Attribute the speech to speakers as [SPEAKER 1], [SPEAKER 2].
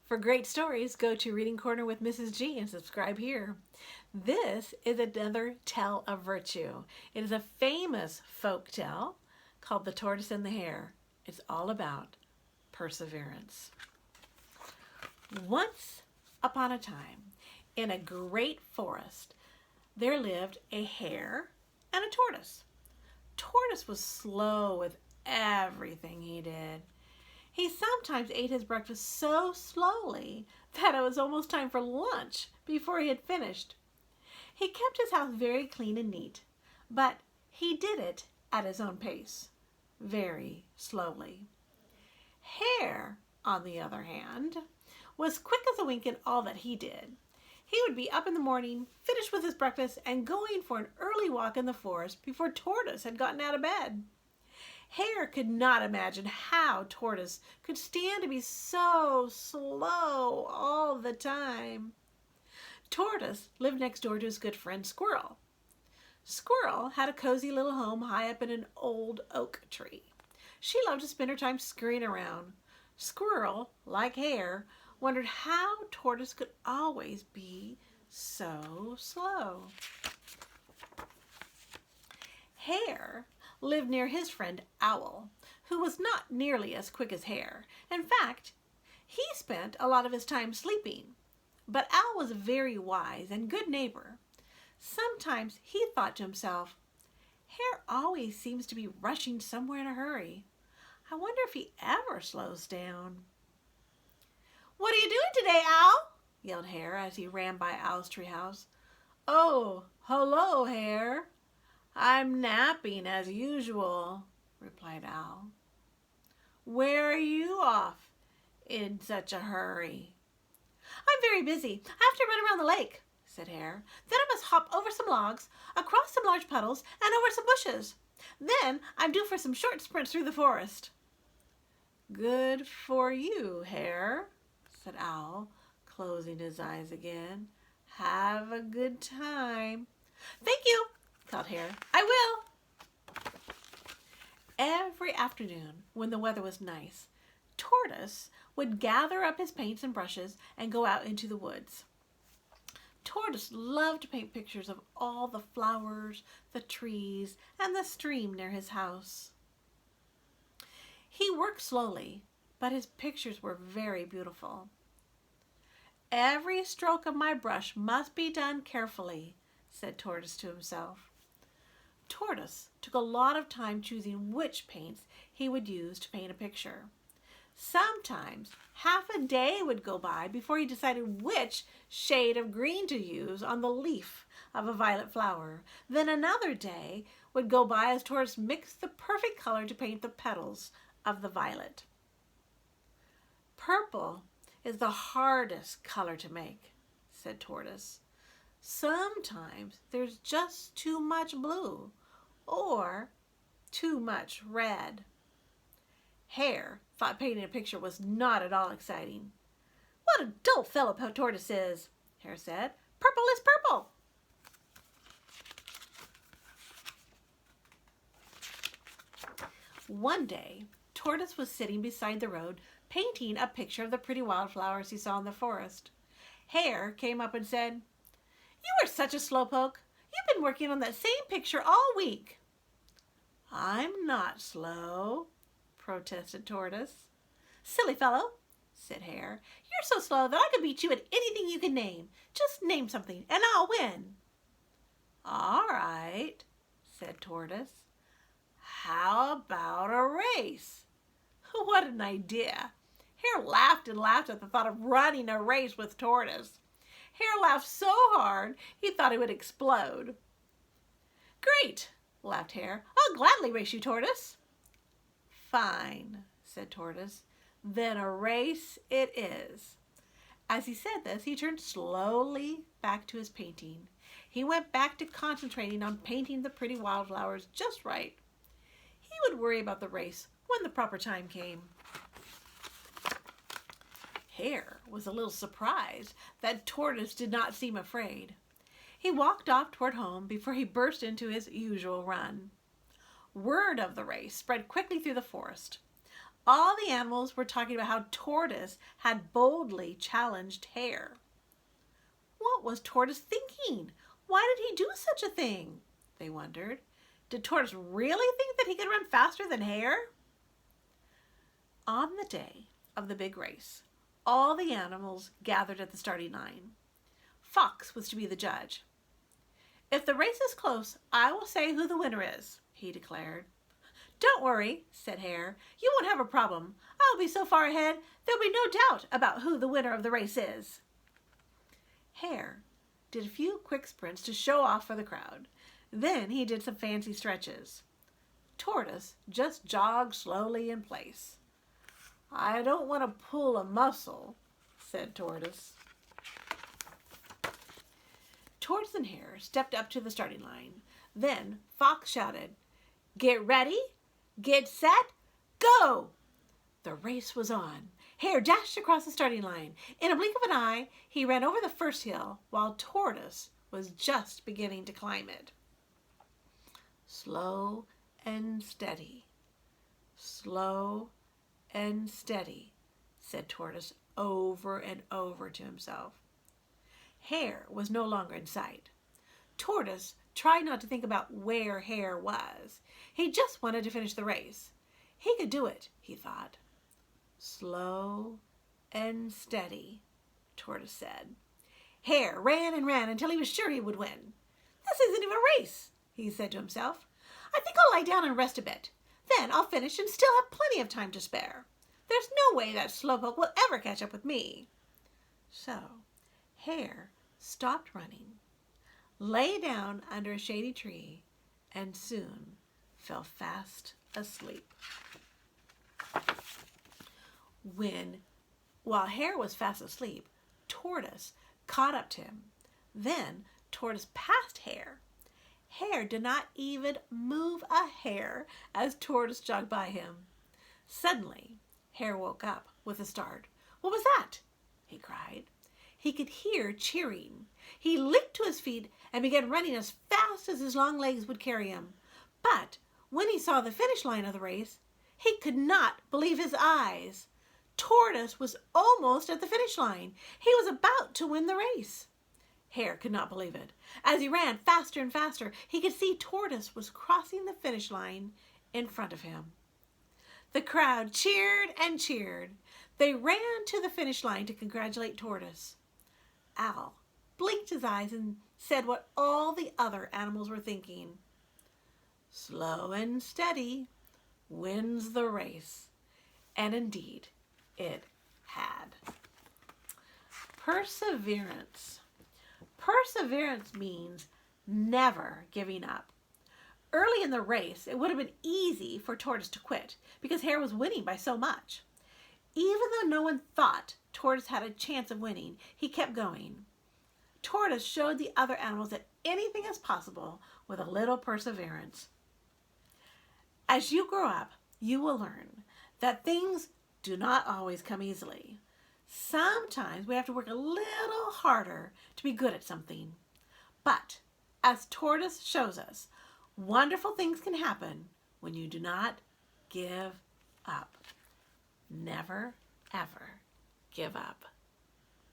[SPEAKER 1] For great stories, go to Reading Corner with Mrs. G and subscribe here. This is another tale of virtue. It is a famous folk tale called The Tortoise and the Hare. It's all about perseverance. Once upon a time, in a great forest, there lived a hare and a tortoise. Tortoise was slow with everything he did. He sometimes ate his breakfast so slowly that it was almost time for lunch before he had finished. He kept his house very clean and neat, but he did it at his own pace, very slowly. Hare, on the other hand, was quick as a wink in all that he did. He would be up in the morning, finished with his breakfast, and going for an early walk in the forest before Tortoise had gotten out of bed. Hare could not imagine how Tortoise could stand to be so slow all the time. Tortoise lived next door to his good friend Squirrel. Squirrel had a cozy little home high up in an old oak tree. She loved to spend her time scurrying around. Squirrel, like Hare, wondered how Tortoise could always be so slow. Hare lived near his friend Owl, who was not nearly as quick as Hare. In fact, he spent a lot of his time sleeping. But Owl was a very wise and good neighbor. Sometimes he thought to himself, Hare always seems to be rushing somewhere in a hurry. I wonder if he ever slows down. "What are you doing today, Owl?" yelled Hare as he ran by Owl's treehouse. "Oh, hello, Hare. I'm napping as usual," replied Owl. "Where are you off in such a hurry?" "I'm very busy. I have to run around the lake," said Hare. "Then I must hop over some logs, across some large puddles, and over some bushes. Then I'm due for some short sprints through the forest." "Good for you, Hare," said Owl, closing his eyes again. "Have a good time." "Thank you," called Hare. "I will." Every afternoon, when the weather was nice, Tortoise would gather up his paints and brushes and go out into the woods. Tortoise loved to paint pictures of all the flowers, the trees, and the stream near his house. He worked slowly, but his pictures were very beautiful. "Every stroke of my brush must be done carefully," said Tortoise to himself. Tortoise took a lot of time choosing which paints he would use to paint a picture. Sometimes half a day would go by before he decided which shade of green to use on the leaf of a violet flower. Then another day would go by as Tortoise mixed the perfect color to paint the petals of the violet. "Purple is the hardest color to make," said Tortoise. "Sometimes there's just too much blue or too much red." Hare thought painting a picture was not at all exciting. "What a dull fellow Tortoise is," Hare said. "Purple is purple." One day, Tortoise was sitting beside the road painting a picture of the pretty wildflowers he saw in the forest. Hare came up and said, "You are such a slowpoke. You've been working on that same picture all week." "I'm not slow," protested Tortoise. "Silly fellow," said Hare. "You're so slow that I could beat you at anything you can name. Just name something and I'll win." "All right," said Tortoise. "How about a race?" What an idea! Hare laughed and laughed at the thought of running a race with Tortoise. Hare laughed so hard he thought he would explode. "Great!" laughed Hare. "I'll gladly race you, Tortoise." "Fine," said Tortoise. "Then a race it is." As he said this, he turned slowly back to his painting. He went back to concentrating on painting the pretty wildflowers just right. He would worry about the race when the proper time came. Hare was a little surprised that Tortoise did not seem afraid. He walked off toward home before he burst into his usual run. Word of the race spread quickly through the forest. All the animals were talking about how Tortoise had boldly challenged Hare. What was Tortoise thinking? Why did he do such a thing? They wondered. Did Tortoise really think that he could run faster than Hare? On the day of the big race, all the animals gathered at the starting line. Fox was to be the judge. "If the race is close, I will say who the winner is," he declared. "Don't worry," said Hare. "You won't have a problem. I'll be so far ahead, there'll be no doubt about who the winner of the race is." Hare did a few quick sprints to show off for the crowd. Then he did some fancy stretches. Tortoise just jogged slowly in place. "I don't want to pull a muscle," said Tortoise. Tortoise and Hare stepped up to the starting line. Then Fox shouted, "Get ready, get set, go!" The race was on. Hare dashed across the starting line. In a blink of an eye, he ran over the first hill while Tortoise was just beginning to climb it. "Slow and steady, slow and steady," said Tortoise over and over to himself. Hare was no longer in sight. Tortoise tried not to think about where Hare was. He just wanted to finish the race. He could do it, he thought. "Slow and steady," Tortoise said. Hare ran and ran until he was sure he would win. "This isn't even a race," he said to himself. "I think I'll lie down and rest a bit. Then I'll finish and still have plenty of time to spare. There's no way that slowpoke will ever catch up with me." So Hare stopped running, lay down under a shady tree, and soon fell fast asleep. While Hare was fast asleep, Tortoise caught up to him. Then Tortoise passed Hare. Hare did not even move a hair as Tortoise jogged by him. Suddenly, Hare woke up with a start. "What was that?" he cried. He could hear cheering. He leaped to his feet and began running as fast as his long legs would carry him. But when he saw the finish line of the race, he could not believe his eyes. Tortoise was almost at the finish line. He was about to win the race. Hare could not believe it. As he ran faster and faster, he could see Tortoise was crossing the finish line in front of him. The crowd cheered and cheered. They ran to the finish line to congratulate Tortoise. Owl blinked his eyes and said what all the other animals were thinking. "Slow and steady wins the race." And indeed, it had. Perseverance. Perseverance means never giving up. Early in the race, it would have been easy for Tortoise to quit because Hare was winning by so much. Even though no one thought Tortoise had a chance of winning, he kept going. Tortoise showed the other animals that anything is possible with a little perseverance. As you grow up, you will learn that things do not always come easily. Sometimes we have to work a little harder to be good at something. But, as Tortoise shows us, wonderful things can happen when you do not give up. Never, ever give up.